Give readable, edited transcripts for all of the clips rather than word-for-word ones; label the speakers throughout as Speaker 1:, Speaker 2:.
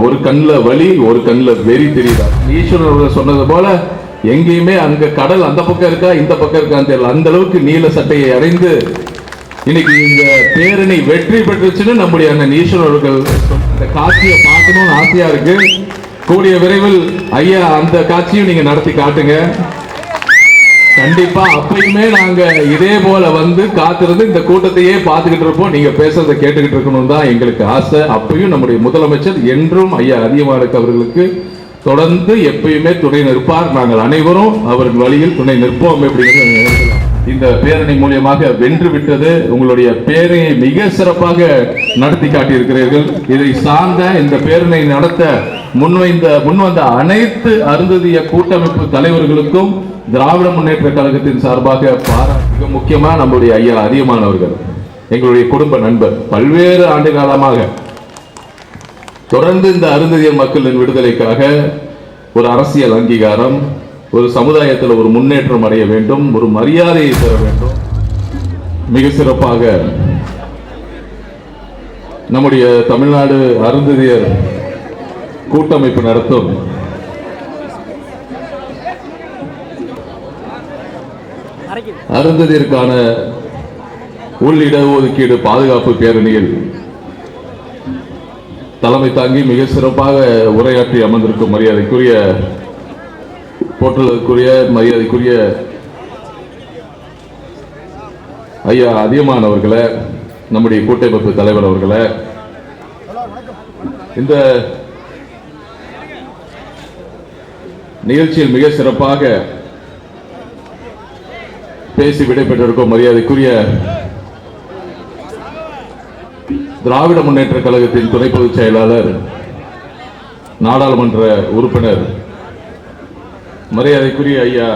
Speaker 1: ஒரு கண்ணில் வலி, ஒரு கண்ணில் வெறி தெரியுதா? ஈஸ்வரன் அவர்கள் சொன்னது போல எங்கேயுமே அங்க கடல் அந்த பக்கம் இருக்கா இந்த பக்கம் இருக்கான்னு தெரியல, அந்த அளவுக்கு நீல சட்டையை அடைந்து இன்னைக்கு இந்த பேரணி வெற்றி பெற்றுச்சுன்னு நம்முடைய அண்ணன் ஈஸ்வரன் அவர்கள் அந்த காட்சியை பார்க்கணும்னு ஆசையா இருக்கு. கூடிய விரைவில் ஐயா அந்த காட்சியும் நீங்க நடத்தி காட்டுங்க. கண்டிப்பா அப்பயுமே நாங்க இதே போல வந்து காத்திருந்து இந்த கூட்டத்தையே பார்த்துக்கிட்டு இருப்போம். நீங்க பேசுறதை கேட்டுக்கிட்டு இருக்கணும் தான் எங்களுக்கு ஆசை. அப்பயும் நம்முடைய முதலமைச்சர் என்றும் ஐயா அதியமானுக்கு அவர்களுக்கு தொடர்ந்து எப்பயுமே துணை நிற்பார். நாங்கள் அனைவரும் அவர்கள் வழியில் துணை நிற்போம். அப்படிங்கிறது இந்த பேரணி மூலியமாக வென்று விட்டது. உங்களுடைய பேரணியை மிக சிறப்பாக நடத்தி காட்டியிருக்கிறீர்கள். இதை சார்ந்த இந்த பேரணி நடத்த முன்வந்த அனைத்து அருந்ததிய கூட்டமைப்பு தலைவர்களுக்கும் திராவிட முன்னேற்ற கழகத்தின் சார்பாக மிக முக்கியமா நம்முடைய ஐயா அதியமானவர்கள் எங்களுடைய குடும்ப நண்பர், பல்வேறு ஆண்டு காலமாக தொடர்ந்து இந்த அருந்ததியர் மக்களின் விடுதலைக்காக ஒரு அரசியல் அங்கீகாரம், ஒரு சமுதாயத்தில் ஒரு முன்னேற்றம் அடைய வேண்டும், ஒரு மரியாதையை பெற வேண்டும். மிக சிறப்பாக நம்முடைய தமிழ்நாடு அருந்ததியர் கூட்டமைப்பு நடத்தும் அருந்ததியருக்கான உள்ளிட ஒதுக்கீடு பாதுகாப்பு பேரணியில் தலைமை தாங்கி மிக சிறப்பாக உரையாற்றி அமர்ந்திருக்கும் மரியாதைக்குரிய போற்றுதலுக்குரிய மரியாதைக்குரிய ஐயா அதியமான் அவர்களே, நம்முடைய கூட்டமைப்பு தலைவர் அவர்களே, இந்த நிகழ்ச்சியில் மிக சிறப்பாக பேசி விடைபெற்றிருக்கும் மரியாதைக்குரிய திராவிட முன்னேற்ற கழகத்தின் துணை பொதுச் செயலாளர், நாடாளுமன்ற உறுப்பினர், மரியாதைக்குரிய ஐயா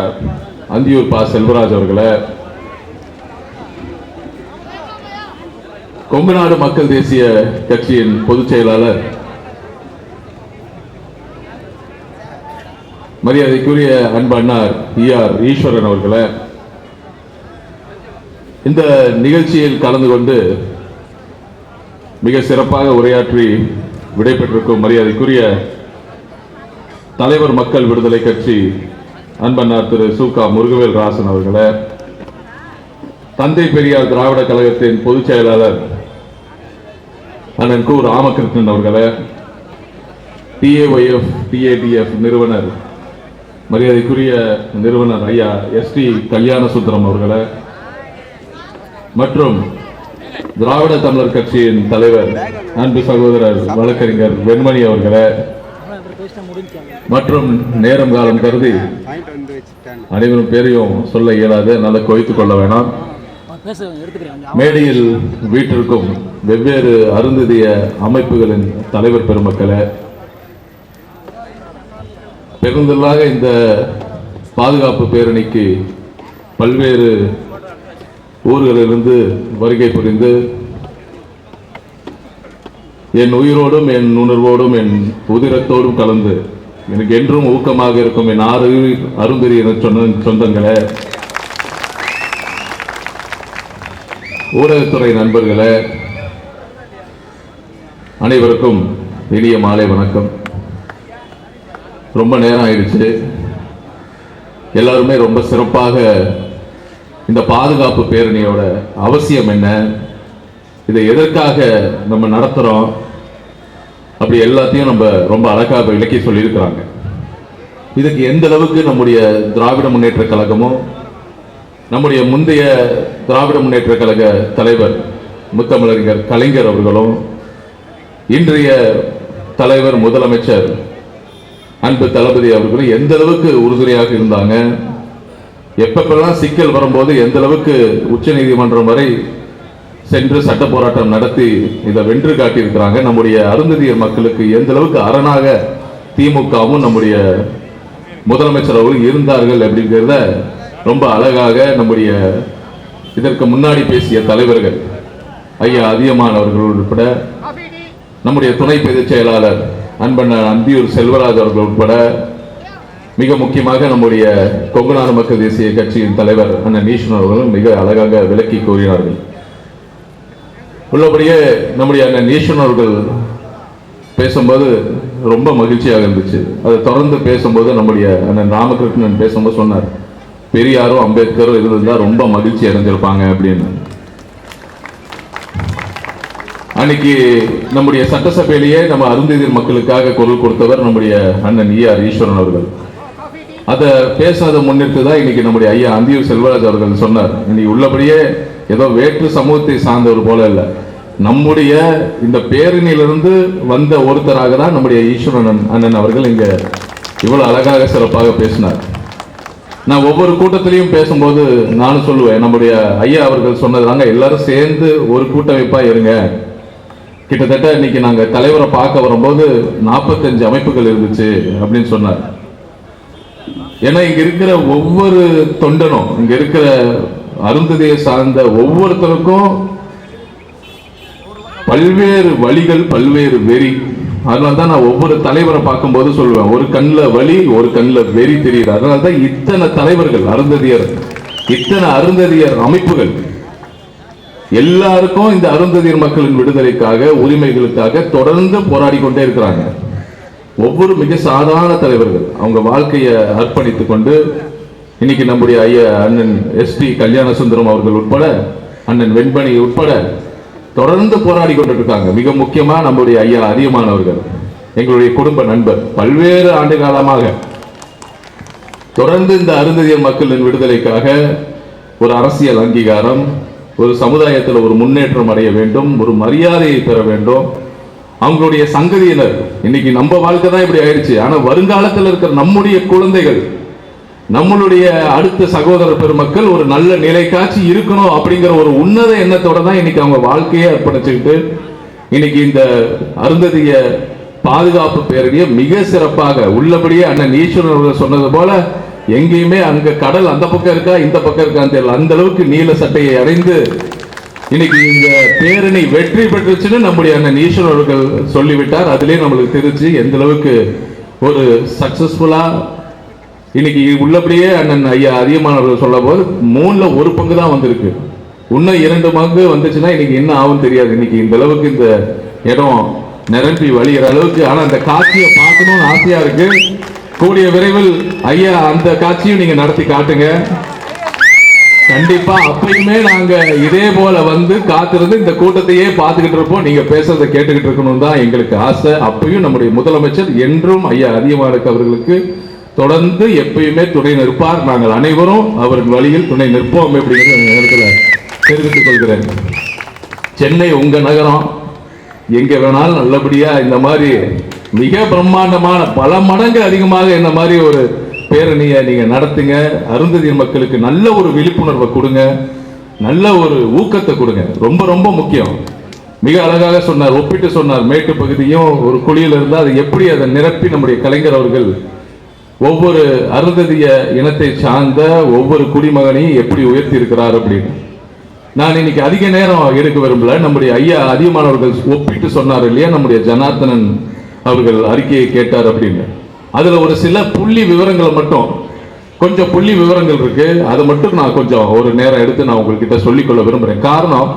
Speaker 1: அந்தியூர் பா செல்வராஜ் அவர்களே, கொங்குநாடு மக்கள் தேசிய கட்சியின் பொதுச் செயலாளர், மரியாதைக்குரிய அன்பு அண்ணார் ஈஆர் ஈஸ்வரன் அவர்களே, இந்த நிகழ்ச்சியில் கலந்து கொண்டு மிக சிறப்பாக உரையாற்றி விடைபெற்றிருக்கும் மரியாதைக்குரிய தலைவர் மக்கள் விடுதலை கட்சி அன்பண்ணார் திரு சு.க. முருகவேல் ராசன் அவர்களே, தந்தை பெரியார் திராவிட கழகத்தின் பொதுச் செயலாளர் அண்ணன் கு. ராமகிருஷ்ணன் அவர்களே, TAYF TADF நிறுவனர் மரியாதைக்குரிய நிறுவனர் ஐயா S.T. கல்யாண சுந்தரம் அவர்களே, மற்றும் திராவிட தமிழர் கட்சியின் தலைவர் அன்பு சகோதரர் வழக்கறிஞர் வெண்மணி அவர்களே, மற்றும் நேரம் காலம் கருதி அனைவரும் பேரையும் சொல்ல இயலாது, நல்லா குவைத்துக் கொள்ள வேணாம். மேடையில் வீட்டிற்கும் வெவ்வேறு அருந்ததிய அமைப்புகளின் தலைவர் பெருமக்களே, பெருந்தலாக இந்த பாதுகாப்பு பேரணிக்கு பல்வேறு ஊர்களிலிருந்து வருகை புரிந்து என் உயிரோடும் என் உணர்வோடும் என் உதிரத்தோடும் கலந்து எனக்கு என்றும் ஊக்கமாக இருக்கும் என் அருந்ததிய சொந்தங்களே, ஊடகத்துறை நண்பர்களே, அனைவருக்கும் இனிய மாலை வணக்கம். ரொம்ப நேரம் ஆயிடுச்சு. எல்லாருமே ரொம்ப சிறப்பாக இந்த பாதுகாப்பு பேரணியோட அவசியம் என்ன, இதை எதற்காக நம்ம நடத்துறோம், அப்படி எல்லாத்தையும் நம்ம ரொம்ப அழகாக விளக்கி சொல்லியிருக்கிறாங்க. இதுக்கு எந்த அளவுக்கு நம்முடைய திராவிட முன்னேற்ற கழகமும் நம்முடைய முந்தைய திராவிட முன்னேற்ற கழக தலைவர் முத்தமிழறிஞர் கலைஞர் அவர்களும் இன்றைய தலைவர் முதலமைச்சர் அன்பு தளபதி அவர்களும் எந்த அளவுக்கு உறுதுணையாக இருந்தாங்க, எப்பப்பெல்லாம் சிக்கல் வரும்போது எந்த அளவுக்கு உச்ச நீதிமன்றம் வரை சென்று சட்ட போராட்டம் நடத்தி இதை வென்று காட்டியிருக்கிறாங்க. நம்முடைய அருந்ததியர் மக்களுக்கு எந்த அளவுக்கு அரணாக திமுகவும் நம்முடைய முதலமைச்சர் அவர்கள் இருந்தார்கள் அப்படிங்கிறத ரொம்ப அழகாக நம்முடைய இதற்கு முன்னாடி பேசிய தலைவர்கள் ஐயா அதியமான் அவர்கள் உட்பட, நம்முடைய துணை பொதுச் செயலாளர் அன்பண்ணன் அந்தியூர் செல்வராஜ் அவர்கள் உட்பட, மிக முக்கியமாக நம்முடைய கொங்குநாடு மக்கள் தேசிய கட்சியின் தலைவர் அண்ணன் ஈஸ்வரன் அவர்களும் மிக அழகாக விளக்கி கூறினார்கள். உள்ளபடியே நம்முடைய அண்ணன் ஈஸ்வரன் அவர்கள் பேசும்போது ரொம்ப மகிழ்ச்சியாக இருந்துச்சு. அதை தொடர்ந்து பேசும்போது நம்முடைய அண்ணன் ராமகிருஷ்ணன் பேசும்போது சொன்னார், பெரியாரும் அம்பேத்கரும் இருந்திருந்தா ரொம்ப மகிழ்ச்சி அடைஞ்சிருப்பாங்க அப்படின்னு. அன்னைக்கு நம்முடைய சட்டசபையிலேயே நம்ம அருந்ததியர் மக்களுக்காக குரல் கொடுத்தவர் நம்முடைய அண்ணன் ஈஆர் ஈஸ்வரன் அவர்கள். அதை பேசுனதை முன்னிட்டு தான் இன்னைக்கு நம்முடைய ஐயா அந்தியூர் செல்வராஜ் அவர்கள் சொன்னார், இன்னைக்கு உள்ளபடியே ஏதோ வேற்று சமூகத்தை சார்ந்தவர் போல இல்லை, நம்முடைய இந்த பேரணியிலிருந்து வந்த ஒருத்தராக தான் நம்முடைய ஈஸ்வரன் அண்ணன் அவர்கள் இங்க இவ்வளவு அழகாக சிறப்பாக பேசினார். நான் ஒவ்வொரு கூட்டத்திலையும் பேசும்போது நானும் சொல்லுவேன், நம்முடைய ஐயா அவர்கள் சொன்னதாங்க, எல்லாரும் சேர்ந்து ஒரு கூட்டமைப்பா இருங்க. கிட்டத்தட்ட இன்னைக்கு நாங்க தலைவரை பார்க்க வரும்போது 45 அமைப்புகள் இருந்துச்சு அப்படின்னு சொன்னார். ஏன்னா இங்க இருக்கிற ஒவ்வொரு தொண்டனும், இங்க இருக்கிற அருந்ததியை சார்ந்த ஒவ்வொருத்தருக்கும் பல்வேறு வழிகள், பல்வேறு வெறி. அதனால்தான் நான் ஒவ்வொரு தலைவரை பார்க்கும்போது சொல்லுவேன், ஒரு கண்ணில் வலி, ஒரு கண்ணில் வெறி தெரியுது. அதனால்தான் இத்தனை தலைவர்கள், அருந்ததியர், இத்தனை அருந்ததியர் அமைப்புகள் எல்லாருக்கும் இந்த அருந்ததியர் மக்களின் விடுதலைக்காக, உரிமைகளுக்காக தொடர்ந்து போராடி கொண்டே இருக்கிறாங்க. ஒவ்வொரு மிக சாதாரண தலைவர்கள் அவங்க வாழ்க்கையை அர்ப்பணித்துக் கொண்டு இன்னைக்கு நம்முடைய ஐயா அண்ணன் எஸ்டி கல்யாண சுந்தரம் அவர்கள் உட்பட, அண்ணன் வெண்பணி உட்பட தொடர்ந்து போராடி கொண்டிருக்காங்க. மிக முக்கியமா நம்முடைய ஐயா அதியமானவர்கள், எங்களுடைய குடும்ப நண்பர், பல்வேறு ஆண்டு காலமாக தொடர்ந்து இந்த அருந்ததியர் மக்களின் விடுதலைக்காக ஒரு அரசியல் அங்கீகாரம், ஒரு சமுதாயத்தில் ஒரு முன்னேற்றம் அடைய வேண்டும், ஒரு மரியாதையை பெற வேண்டும். அவங்களுடைய சங்கதியினர், இன்னைக்கு நம்ம வாழ்க்கை தான் இப்படி ஆயிடுச்சு, ஆனா வருங்காலத்தில் இருக்கிற நம்முடைய குழந்தைகள், நம்மளுடைய அடுத்த சகோதர பெருமக்கள் ஒரு நல்ல நிலை காட்சி இருக்கணும் அப்படிங்கிற ஒரு உன்னத எண்ணத்தோட தான் இன்னைக்கு அவங்க வாழ்க்கையை அர்ப்பணிச்சுக்கிட்டு இன்னைக்கு இந்த அருந்ததிய பாதுகாப்பு பேரணியை மிக சிறப்பாக உள்ளபடியே அண்ணன் ஈஸ்வரன் அவர்கள் சொன்னது போல, எங்கேயுமே அங்க கடல் அந்த பக்கம் இருக்கா இந்த பக்கம் இருக்கான்னு தெரியல, அந்த அளவுக்கு நீல சட்டையை அடைந்து இன்னைக்கு இந்த பேரணி வெற்றி பெற்றுச்சுன்னு நம்முடைய அண்ணன் ஈஸ்வரன் அவர்கள் சொல்லிவிட்டார். அதிலே நம்மளுக்கு தெரிஞ்சு எந்த அளவுக்கு ஒரு சக்சஸ்ஃபுல்லா இன்னைக்கு உள்ளபடியே அண்ணன் ஐயா அதிகமானவர்கள் சொல்ல போது 3ல் 1 பங்கு தான் வந்திருக்கு. இன்னும் 2 பங்கு வந்துச்சுன்னா இன்னைக்கு என்ன ஆகும் தெரியாது. இன்னைக்கு இந்த அளவுக்கு இந்த இடம் நிரம்பி வழிகிற அளவுக்கு, ஆனா அந்த காட்சியை பார்க்கணும்னு ஆசையா இருக்கு. கூடிய விரைவில் ஐயா அந்த காட்சியும் நீங்க நடத்தி காட்டுங்க. கண்டிப்பா அப்பயுமே நாங்க இதே போல வந்து காத்திருந்து இந்த கூட்டத்தையே பார்த்துக்கிட்டு இருப்போம். நீங்க பேசுறதை கேட்டுக்கிட்டு இருக்கணும் தான் எங்களுக்கு ஆசை. அப்பயும் நம்முடைய முதலமைச்சர் என்றும் ஐயா அதிகமாக அவர்களுக்கு தொடர்ந்து எப்பயுமே துணை நிற்பார். நாங்கள் அனைவரும் அவர்கள் வழியில் துணை நிற்போம் அப்படிங்கிறது இந்த நேரத்தில் தெரிவித்துக் கொள்கிறேன். சென்னை உங்க நகரம், எங்க வேணாலும் நல்லபடியா இந்த மாதிரி மிக பிரம்மாண்டமான பல மடங்கு அதிகமாக இந்த மாதிரி ஒரு பேரணியை நீங்க நடத்துங்க. அருந்ததியர் மக்களுக்கு நல்ல ஒரு விழிப்புணர்வை கொடுங்க, நல்ல ஒரு ஊக்கத்தை கொடுங்க. ரொம்ப ரொம்ப முக்கியம். மிக அழகாக சொன்னார், ஒப்பிட்டு சொன்னார், மேட்டு பகுதியும் ஒரு குழியில் இருந்தால் அதை எப்படி அதை நிரப்பி நம்முடைய கலைஞர் அவர்கள் ஒவ்வொரு அருந்ததிய இனத்தை சார்ந்த ஒவ்வொரு குடிமகனையும் எப்படி உயர்த்தி இருக்கிறார் அப்படின்னு. நான் இன்னைக்கு அதிக நேரம் எடுக்க விரும்பல. நம்முடைய ஐயா அதிகமானவர்கள் ஒப்பிட்டு சொன்னார் இல்லையா, நம்முடைய ஜனார்த்தனன் அவர்கள் அறிக்கையை கேட்டார் அப்படின்னு. அதுல ஒரு சில புள்ளி விவரங்களை மட்டும், கொஞ்சம் புள்ளி விவரங்கள் இருக்கு, அதை மட்டும் நான் கொஞ்சம் ஒரு நேரம் எடுத்து நான் உங்ககிட்ட சொல்லிக்கொள்ள விரும்புறேன். காரணம்,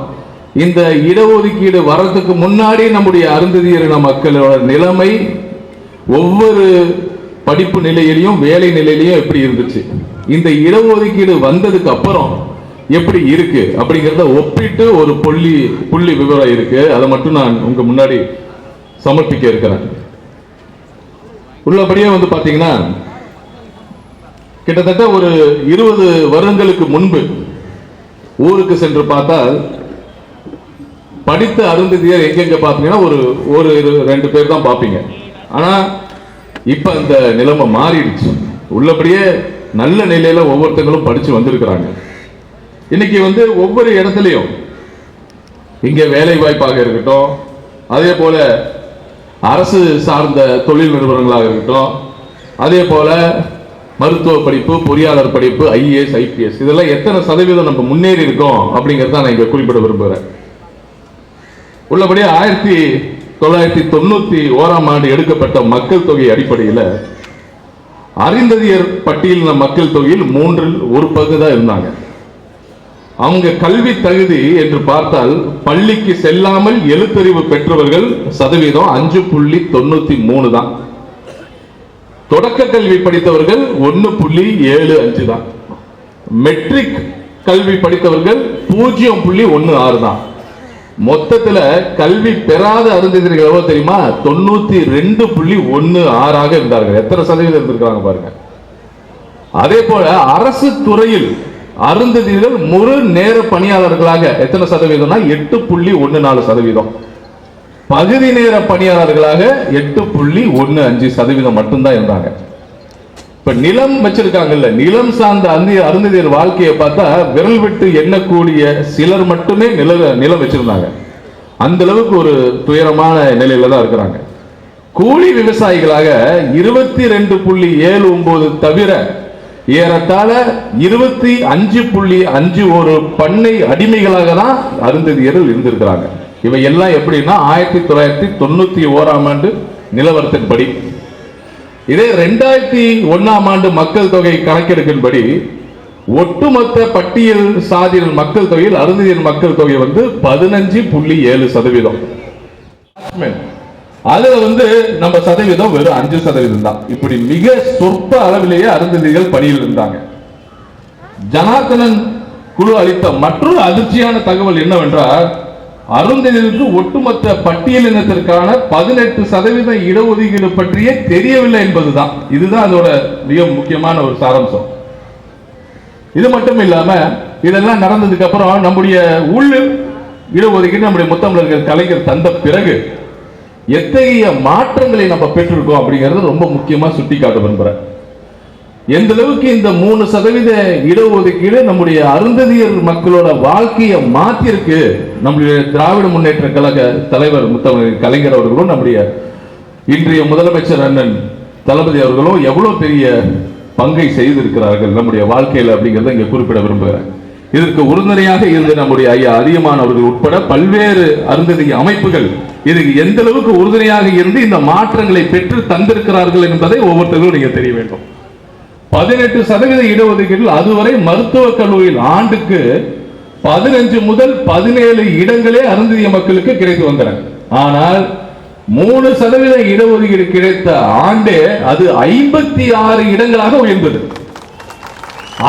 Speaker 1: இந்த இடஒதுக்கீடு வர்றதுக்கு முன்னாடி நம்முடைய அருந்ததியரின மக்களோட நிலைமை ஒவ்வொரு படிப்பு நிலையிலையும் வேலை நிலையிலையும் எப்படி இருந்துச்சு, இந்த இடஒதுக்கீடு வந்ததுக்கு அப்புறம் எப்படி இருக்கு அப்படிங்கிறத ஒப்பிட்டு ஒரு புள்ளி விவரம் இருக்கு. அதை மட்டும் நான் உங்க முன்னாடி சமர்ப்பிக்க இருக்கிறேன். உள்ளபடியே வந்து பாத்தீங்கன்னா கிட்டத்தட்ட ஒரு 20 வருடங்களுக்கு முன்பு ஊருக்கு சென்று பார்த்தால் படித்த அருந்ததியர் எங்கெங்க பாத்தீங்கன்னா ஒரு 2 பேர் தான் பார்ப்பீங்க. ஆனா இப்ப அந்த நிலைமை மாறிடுச்சு. உள்ளபடியே நல்ல நிலையில ஒவ்வொருத்தங்களும் படிச்சு வந்திருக்கிறாங்க. இன்னைக்கு வந்து ஒவ்வொரு இடத்துலையும் இங்க வேலை வாய்ப்பாக இருக்கட்டும், அதே போல அரசு சார்ந்த தொழில் நிறுவனங்களாக இருக்கட்டும், அதே போல மருத்துவ படிப்பு, பொறியாளர் படிப்பு, ஐஏஎஸ், ஐபிஎஸ், இதெல்லாம் எத்தனை சதவீதம் நம்ம முன்னேறி இருக்கோம் அப்படிங்கறத நான் இங்க குறிப்பிட விரும்புகிறேன். உள்ளபடியே 1991ஆம் ஆண்டு எடுக்கப்பட்ட மக்கள் தொகை அடிப்படையில் அருந்ததியர் பட்டியலின மக்கள் தொகையில் 1/3 தான் இருந்தாங்க. அவங்க கல்வி தகுதி என்று பார்த்தால் பள்ளிக்கு செல்லாமல் எழுத்தறிவு பெற்றவர்கள் சதவீதம் 5.93 தான். தொடக்க கல்வி படித்தவர்கள் 1.75 தான். மெட்ரிக் கல்வி படித்தவர்கள் 0.16 தான். மொத்தத்துல கல்வி பெறாத அருந்ததியர்கள் எவ்வளவு தெரியுமா? 92.16 இருந்தார்கள். எத்தனை சதவீதம் இருந்திருக்காங்க பாருங்க. அதே போல அரசு துறையில் அருந்ததியர்கள் முழு நேர பணியாளர்களாக எத்தனை சதவீதம்னா 8.14%. பகுதி நேர பணியாளர்களாக 8.15% மட்டும்தான் இருந்தாங்க. இப்ப நிலம் வச்சிருக்காங்கல்ல, நிலம் சார்ந்த அருந்ததியர் வாழ்க்கையை பார்த்தா விரல் விட்டு எண்ணக்கூடிய சிலர் மட்டுமே நிலம் வச்சிருந்தாங்க. அந்த அளவுக்கு ஒரு துயரமான நிலையில தான் இருக்கிறாங்க. கூலி விவசாயிகளாக 22.79 தவிர ஏறத்தாழ 25.51 பண்ணை அடிமைகளாக தான் அருந்ததியர்கள் இருந்திருக்கிறாங்க. இவை எல்லாம் எப்படின்னா 1991 ஆண்டு நிலவரத்தின்படி. இதே 2001 ஆண்டு மக்கள் தொகை கணக்கெடுப்பின்படி ஒட்டுமொத்த பட்டியல் சாதியின் மக்கள் தொகையில் அருந்ததியர் மக்கள் தொகை 15.7%. அதுல நம்ம சதவீதம் வெறும் 5% தான். இப்படி மிக சொற்ப அளவிலேயே அருந்ததிகள் பணியில் இருந்தாங்க. ஜனார்த்தனன் குழு அளித்த மற்றொரு அதிர்ச்சியான தகவல் என்னவென்றால், அருந்ததிகளுக்கு ஒட்டுமொத்த பட்டியலினத்திற்கான 18% இடஒதுக்கீடு பற்றியே தெரியவில்லை என்பதுதான். இதுதான் அதோட மிக முக்கியமான ஒரு சாராம்சம். இது மட்டும் இல்லாம இதெல்லாம் நடந்ததுக்கு அப்புறம் நம்முடைய உள் இடஒதுக்கீடு நம்முடைய முத்தமிழர்கள் கலைஞர் தந்த பிறகு எத்தகைய மாற்றங்களை நம்ம பெற்றிருக்கோம் அப்படிங்கிறது ரொம்ப முக்கியமா சுட்டி காட்ட விரும்புறேன். எந்த அளவுக்கு இந்த 3% இடஒதுக்கீடு நம்முடைய அருந்ததியர் மக்களோட வாழ்க்கையை மாத்திருக்கு. நம்முடைய திராவிட முன்னேற்ற கழக தலைவர் முத்தமிழர் கலைஞர் அவர்களும் நம்முடைய இன்றைய முதலமைச்சர் அண்ணன் தளபதி அவர்களும் எவ்வளவு பெரிய பங்கை செய்திருக்கிறார்கள் நம்முடைய வாழ்க்கையில் அப்படிங்கிறத இங்க குறிப்பிட விரும்புகிறேன். இதற்கு உறுதுணையாக இருந்து நம்முடைய ஐயா அதியமான் அவர்கள் உட்பட பல்வேறு அருந்ததிய அமைப்புகள் இதுக்கு எந்த அளவுக்கு உறுதுணையாக இருந்து இந்த மாற்றங்களை பெற்று தந்திருக்கிறார்கள் என்பதை ஒவ்வொருத்தரும் நீங்க தெரிய வேண்டும். 18% இடஒதுக்கீடு அதுவரை மருத்துவக் கல்லூரியில் ஆண்டுக்கு 15 முதல் 17 இடங்களே அருந்ததிய மக்களுக்கு கிடைத்து வந்தன. ஆனால் 3% இடஒதுக்கீடு கிடைத்த ஆண்டே அது 56 இடங்களாக உயர்ந்தது.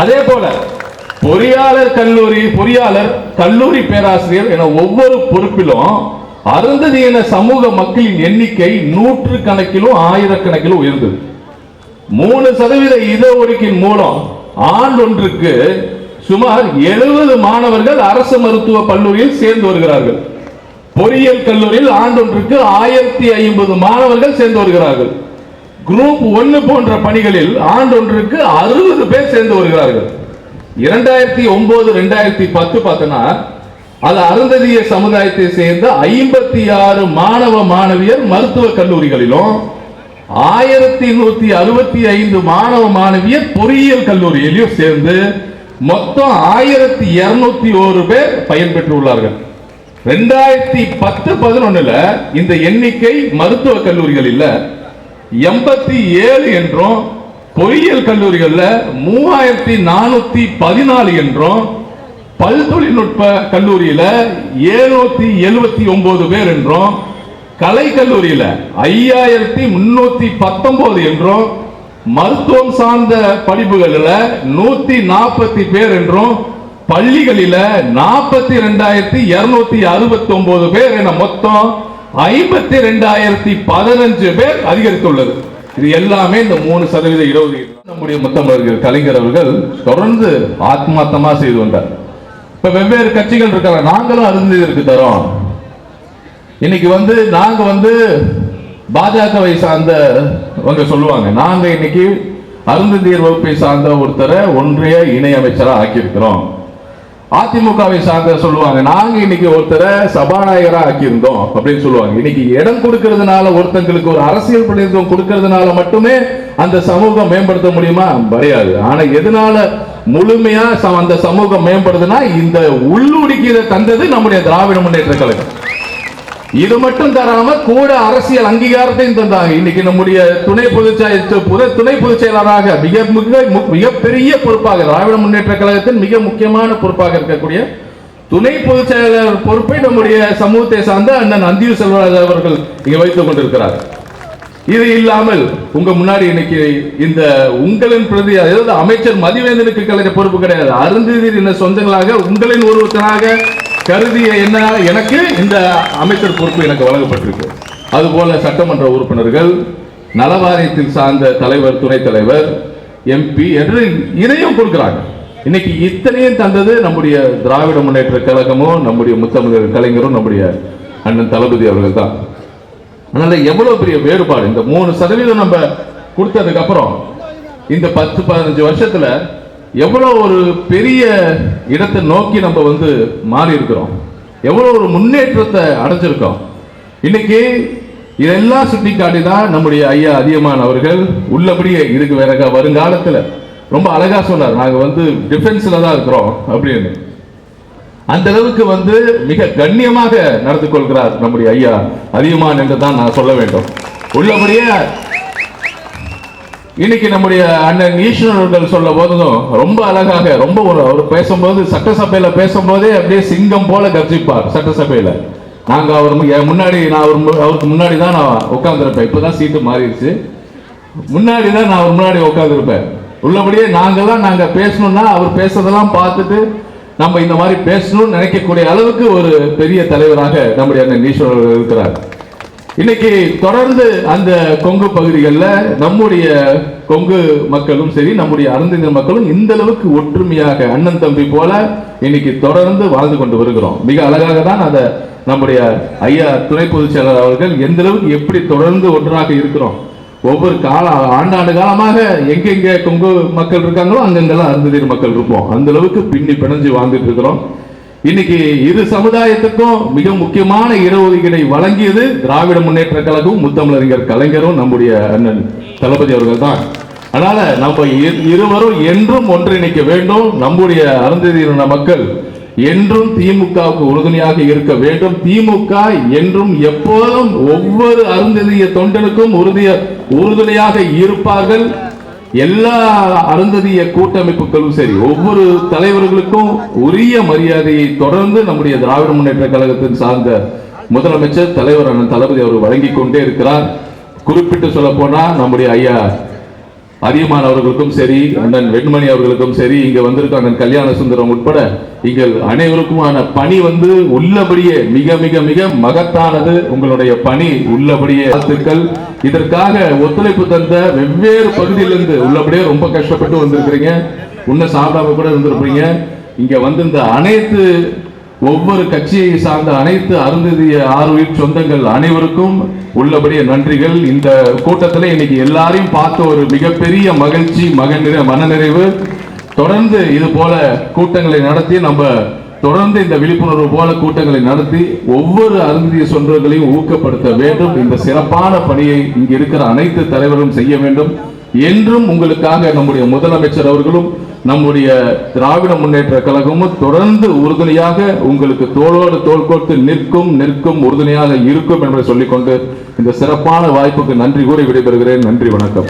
Speaker 1: அதே போல பொறியாளர் கல்லூரி பேராசிரியர் என ஒவ்வொரு பொறுப்பிலும் அருந்ததியின சமூக மக்களின் எண்ணிக்கை 100 கணக்கிலும் 1000 கணக்கிலும் உயர்ந்தது. 3% இடஒதுக்கீடு மூலம் ஆண்டொன்றுக்கு சுமார் 70 மாணவர்கள் அரசு மருத்துவ கல்லூரியில் சேர்ந்து வருகிறார்கள். பொறியியல் கல்லூரியில் ஆண்டொன்றுக்கு 1050 மாணவர்கள் சேர்ந்து வருகிறார்கள். குரூப் 1 போன்ற பணிகளில் ஆண்டொன்றுக்கு 60 பேர் சேர்ந்து வருகிறார்கள். 2009-2010 பார்த்தனா அது அருந்ததிய சமுதாயத்தை சேர்ந்த 56 மாணவ மாணவியர் மருத்துவ கல்லூரிகளிலும் 1165 மாணவ மாணவியர் பொறியியல் கல்லூரியிலும் சேர்ந்து மொத்தம் 1201 பேர் பயன்பெற்றுள்ளார்கள். 2010-11 இந்த எண்ணிக்கை மருத்துவ கல்லூரிகளில் 87 என்றும் பொறியியல் கல்லூரிகள்ல 3414 என்றும் பல் தொழில்நுட்ப கல்லூரியில 779 பேர் என்றும் கலை கல்லூரியில 5319 என்றும் மருத்துவம் சார்ந்த படிப்புகளில் 140 பேர் என்றும் பள்ளிகளில 42269 பேர் என மொத்தம் 52015 பேர் அதிகரித்துள்ளது. இது எல்லாமே இந்த 3% இடஒதுக்கீடு நம்முடைய முத்தமிழர்கள் கலைஞர் அவர்கள் தொடர்ந்து ஆத்மார்த்தமா செய்து வந்தார். இப்ப வெவ்வேறு கட்சிகள் இருக்காங்க. நாங்களும் அருந்ததியருக்கு தரோம். இன்னைக்கு நாங்க பாஜகவை சார்ந்தவங்க சொல்லுவாங்க, நாங்க இன்னைக்கு அருந்ததியர் வகுப்பை சார்ந்த ஒருத்தரை ஒன்றிய இணை அமைச்சரா ஆக்கியிருக்கிறோம். அதிமுகவை சார்ந்த சொல்லுவாங்க, நாங்க இன்னைக்கு ஒருத்தரை சபாநாயகரா ஆக்கியிருந்தோம் அப்படின்னு சொல்லுவாங்க. இன்னைக்கு இடம் கொடுக்கிறதுனால, ஒருத்தங்களுக்கு ஒரு அரசியல் பிரதிநிதித்துவம் கொடுக்கிறதுனால மட்டுமே அந்த சமூகம் மேம்படுத்த முடியுமா? கிடையாது. ஆனா எதனால முழுமையா அந்த சமூகம் மேம்படுதுன்னா இந்த உள்ளுடுக்கீரை தந்தது நம்முடைய திராவிட முன்னேற்ற கழகம். இது மட்டும் தராம கூட அரசியல் அங்கீகாரத்தையும் தந்தாங்க. இன்னைக்கு நம்முடைய துணை பொதுச் செயலாளராக மிகப்பெரிய பொறுப்பாக, திராவிட முன்னேற்ற கழகத்தின் மிக முக்கியமான பொறுப்பாக இருக்கக்கூடிய துணை பொதுச் செயலாளர் பொறுப்பை நம்முடைய சமூகத்தை சார்ந்த அண்ணன் அந்தியூர் செல்வராஜ் அவர்கள் இங்கே வைத்துக் கொண்டிருக்கிறார். இது இல்லாமல் உங்க முன்னாடி இன்னைக்கு இந்த உங்களின் பிரதி, அதாவது அமைச்சர் மதிவேந்தனுக்கு கலைஞர் பொறுப்பு கிடையாது, அருந்ததியர் சொந்தங்களாக உங்களின் ஒருவராக கருதிய என்ன எனக்கு இந்த அமைச்சர் பொறுப்பு எனக்கு வழங்கப்பட்டிருக்கு. அதுபோல சட்டமன்ற உறுப்பினர்கள், நலவாரியத்தில் சார்ந்த தலைவர், துணைத் தலைவர், எம்பி என்று இதையும் கொடுக்கிறாங்க. இன்னைக்கு இத்தனையும் தந்தது நம்முடைய திராவிட முன்னேற்ற கழகமும் நம்முடைய முத்தமிழர் கலைஞரும் நம்முடைய அண்ணன் தளபதி அவர்கள் தான். அதனால எவ்வளவு பெரிய வேறுபாடு. இந்த 3% நம்ம கொடுத்ததுக்கு அப்புறம் இந்த 10-15 வருஷத்துல எவ்வளவு ஒரு பெரிய இடத்தை நோக்கி நம்ம மாறி இருக்கிறோம், எவ்வளவு ஒரு முன்னேற்றத்தை அடைஞ்சிருக்கோம். இன்னைக்கு இதெல்லாம் சுட்டி காட்டிதான் நம்முடைய ஐயா அதியமான் அவர்கள் உள்ளபடியே இதுக்கு வேற வருங்காலத்துல ரொம்ப அழகா சொன்னார், நாங்க டிஃபென்ஸ்ல தான் இருக்கிறோம் அப்படின்னு. அந்த அளவுக்கு மிக கண்ணியமாக நடந்து கொள்கிறார் நம்முடைய ஐயா அதியமான் என்று தான் நான் சொல்ல வேண்டும். உள்ளபடியே இன்னைக்கு நம்முடைய அண்ணன் ஈஸ்வரன் அவர்கள் சொல்ல போதும் ரொம்ப அழகாக, ரொம்ப அவர் பேசும்போது, சட்டசபையில பேசும்போதே அப்படியே சிங்கம் போல கர்ஜிப்பார். சட்டசபையில நாங்க அவர் முன்னாடி, அவருக்கு முன்னாடி தான் நான் உட்கார்ந்துருப்பேன். இப்பதான் சீட்டு மாறிடுச்சு. முன்னாடி தான் நான் அவர் முன்னாடி உட்கார்ந்துருப்பேன். உள்ளபடியே நாங்க பேசணும்னா அவர் பேசுறதெல்லாம் பார்த்துட்டு நம்ம இந்த மாதிரி பேசணும்னு நினைக்கக்கூடிய அளவுக்கு ஒரு பெரிய தலைவராக நம்முடைய அண்ணன் ஈஸ்வரன் இருக்கிறார். இன்னைக்கு தொடர்ந்து அந்த கொங்கு பகுதிகளில் நம்முடைய கொங்கு மக்களும் சரி, நம்முடைய அருந்ததியர் மக்களும் இந்த அளவுக்கு ஒற்றுமையாக அண்ணன் தம்பி போல இன்னைக்கு தொடர்ந்து வாழ்ந்து கொண்டு வருகிறோம். மிக அழகாக தான் அதை நம்முடைய ஐயா துணை பொதுச் செயலாளர் அவர்கள் எந்த அளவுக்கு எப்படி தொடர்ந்து ஒன்றாக இருக்கிறோம். ஒவ்வொரு ஆண்டாண்டு காலமாக எங்கெங்க கொங்கு மக்கள் இருக்காங்களோ அங்கெங்கெல்லாம் அருந்ததியர் மக்கள் இருப்போம். அந்த அளவுக்கு பின்னி பிணைஞ்சு வாழ்ந்துட்டு இருக்கிறோம். இன்னைக்கு இரு சமுதாயத்துக்கும் மிக முக்கியமான இடஒதுக்கீடை வழங்கியது திராவிட முன்னேற்ற கழகம், முத்தமிழறிஞர் கலைஞரும் நம்முடைய அண்ணன் தளபதி அவர்கள் தான். அதனால நம்ம இருவரும் என்றும் ஒன்றிணைக்க வேண்டும். நம்முடைய அருந்ததியர் மக்கள் என்றும் திமுகவுக்கு உறுதுணையாக இருக்க வேண்டும். திமுக என்றும் எப்போதும் ஒவ்வொரு அருந்ததிய தொண்டனுக்கும் உறுதுணையாக இருப்பார்கள். எல்லா அருந்ததிய கூட்டமைப்புகளும் சரி, ஒவ்வொரு தலைவர்களுக்கும் உரிய மரியாதையை தொடர்ந்து நம்முடைய திராவிட முன்னேற்ற கழகத்தின் சார்ந்த முதலமைச்சர் தலைவர் அண்ணன் தளபதி அவர் வழங்கிக் கொண்டே இருக்கிறார். குறிப்பிட்டு சொல்ல போனா நம்முடைய ஐயா அதியமான் அவர்களுக்கும் சரி, அண்ணன் வெண்மணி அவர்களுக்கும் சரி, இங்க வந்திருக்க அண்ணன் கல்யாண சுந்தரம் உட்பட இங்கள் அனைவருக்குமான பணி உள்ளபடியே மிக மிக மிக மகத்தானது. உங்களுடைய பணி உள்ளபடியே வாழ்த்துக்கள். இதற்காக ஒத்துழைப்பு தந்த வெவ்வேறு பகுதியிலிருந்து உள்ளபடியே ரொம்ப கஷ்டப்பட்டு வந்திருக்கிறீங்க. உன்ன சாப்பிடாம கூட இருந்திருப்பீங்க. இங்க இந்த அனைத்து ஒவ்வொரு கட்சியை சார்ந்த அனைத்து அருந்ததிய ஆர்வீர் சொந்தங்கள் அனைவருக்கும் உள்ளபடியே நன்றிகள். இந்த கூட்டத்தில் இன்னைக்கு எல்லாரையும் பார்த்த ஒரு மிகப்பெரிய மகிழ்ச்சி, மனநிறைவு. தொடர்ந்து இது போல கூட்டங்களை நடத்தி நம்ம தொடர்ந்து இந்த விழிப்புணர்வு போல கூட்டங்களை நடத்தி ஒவ்வொரு அருந்ததிய சொந்தங்களையும் ஊக்கப்படுத்த வேண்டும். இந்த சிறப்பான பணியை இங்கு இருக்கிற அனைத்து தலைவர்களும் செய்ய வேண்டும். என்றும் உங்களுக்காக நம்முடைய முதலமைச்சர் அவர்களும் நம்முடைய திராவிட முன்னேற்ற கழகமும் தொடர்ந்து உறுதுணையாக உங்களுக்கு தோளோடு தோள் கோர்த்து நிற்கும் உறுதுணையாக இருக்கும் என்பதை சொல்லிக்கொண்டு இந்த சிறப்பான வாய்ப்புக்கு நன்றி கூறி விடைபெறுகிறேன். நன்றி, வணக்கம்.